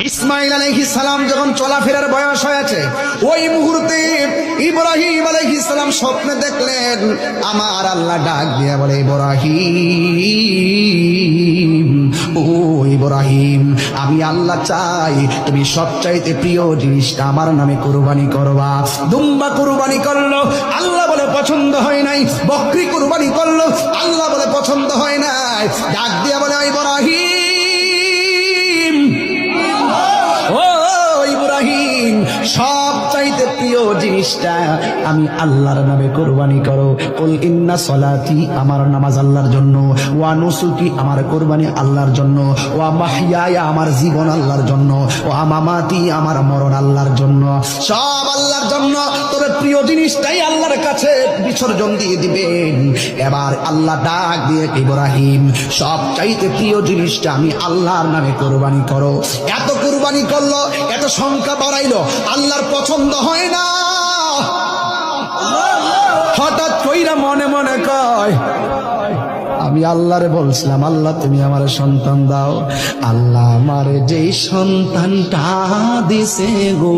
ইসমাইল আলাইহিস সালাম যখন চলাফেরার বয়স হয়েছে, ওই মুহূর্তে ইব্রাহিম আলাইহিস সালাম স্বপ্নে দেখলেন, আমার আল্লাহ ডাক দিয়ে বলে, ইব্রাহিম, ও ইব্রাহিম, আমি আল্লাহ চাই তুমি সবচাইতে প্রিয় জিনিসটা আমার নামে কুরবানি করবা। দুম্বা কুরবানি করলো, আল্লাহ বলে পছন্দ হয় নাই। বকরি কুরবানি করলো, আল্লাহ বলে পছন্দ হয় নাই। ডাক দিয়া বলে, ইব্রাহিম, ও ইব্রাহিম, সবচাইতে প্রিয় জিনিসটা আমি আল্লাহর নামে কুরবানি করো। কুল ইন্না সলাতি, আমার নামাজ আল্লাহর জন্য, ওয়া নুসুকি, আমার কুরবানি আল্লাহর জন্য, ওয়া মাহইয়ায়া, আমার জীবন আল্লাহর জন্য, ওয়া মামাতি, আমার মরণ আল্লাহর জন্য, সব আল্লাহর জন্য। তবে প্রিয় জিনিসটাই আল্লাহর কাছে বিসর্জন দিয়ে দিবেন। এবার আল্লাহ ডাক দিয়ে, ইব্রাহিম, সবচাইতে প্রিয় জিনিসটা আমি আল্লাহর নামে কুরবানি করো। এত কুরবানি করলো, এত সংখ্যা বাড়াইলো, আল্লাহর পছন্দ হয় না। হঠাৎ কইরা মনে মনে কয়, আমি আল্লাহরে বলছিলাম, আল্লাহ তুমি আমার সন্তান দাও। আল্লাহ আমারে যেই সন্তানটা দিছে গো,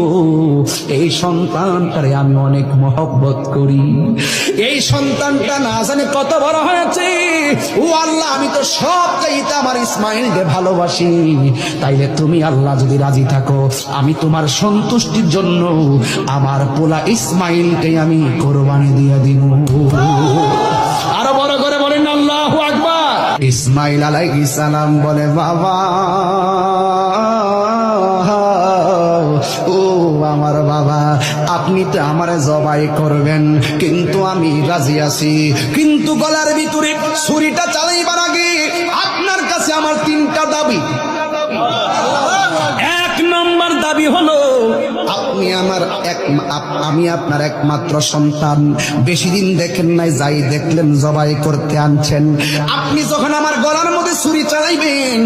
এই সন্তানটারে আমি অনেক মহব্বত করি। এই সন্তানটা না জানে কত বড় হয়েছে। ও আল্লাহ, আমি তো সব চাইতে আমার ইসমাইলকে ভালোবাসি। তাইলে তুমি আল্লাহ যদি রাজি থাকো, আমি তোমার সন্তুষ্টির জন্য আমার পোলা ইসমাইলকে আমি কোরবানি দিয়ে দিব। আরো বড় করে বলেন আল্লাহু আকবার। ইসমাইল আলাইহিস সালাম বলে, বাবা, ও আমার বাবা, আপনি তো আমারে জবাই করবেন, কিন্তু আমি রাজি আছি। কিন্তু গলার ভিতরে ছুরিটা চালাইবার আগে আপনার কাছে আমার 3টা দাবি। এক নম্বর দাবি হলো, আমি আপনার একমাত্র সন্তান। বেশি দিন দেখেন নাই, যাই দেখলেন জবাই করতে আনছেন। আপনি যখন আমার গলার মধ্যে ছুরি চালাইবেন,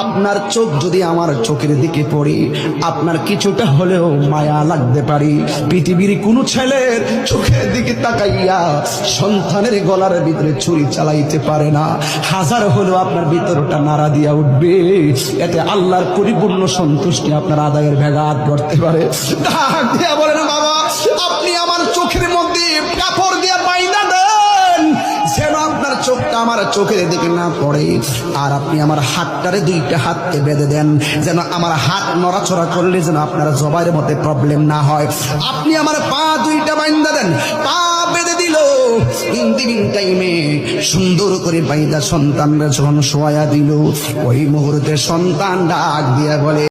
আপনার চোখ যদি আমার চোখের দিকে পড়ে, আপনার কিছুটা হলেও মায়া লাগতে পারে। পৃথিবীর কোন ছেলের চোখের দিকে তাকাইয়া সন্তানের গলার ভিতরে ছুরি চালাইতে পারে না। হাজার হলেও আপনার ভিতরটা নাড়া দিয়া উঠবে। এতে আল্লাহর পরিপূর্ণ সন্তুষ্টি আপনার আদায়ের ভেগাত করতে পারে। ডাক দিয়া বলেন, বাবা, আপনি আমার চোখের মধ্যে কাপড় দিয়া বাইন্ধা দেন, যেন আপনার চোখটা আমার চোখের দিকে না পড়ে। আর আপনি আমার হাতটারে 2টা হাতকে বেঁধে দেন, যেন আমার হাত নড়াচড়া করলে যেন আপনার জবাইয়ের মধ্যে প্রবলেম না হয়। আপনি আমার পা 2টা বাইন্ধা দেন। পা বেঁধে দিল। ইন্দিবিং টাইমে সুন্দর করে বাইন্দা সন্তানরা যখন শোয়া দিল, ওই মুহূর্তে সন্তান ডাক দিয়া বলে,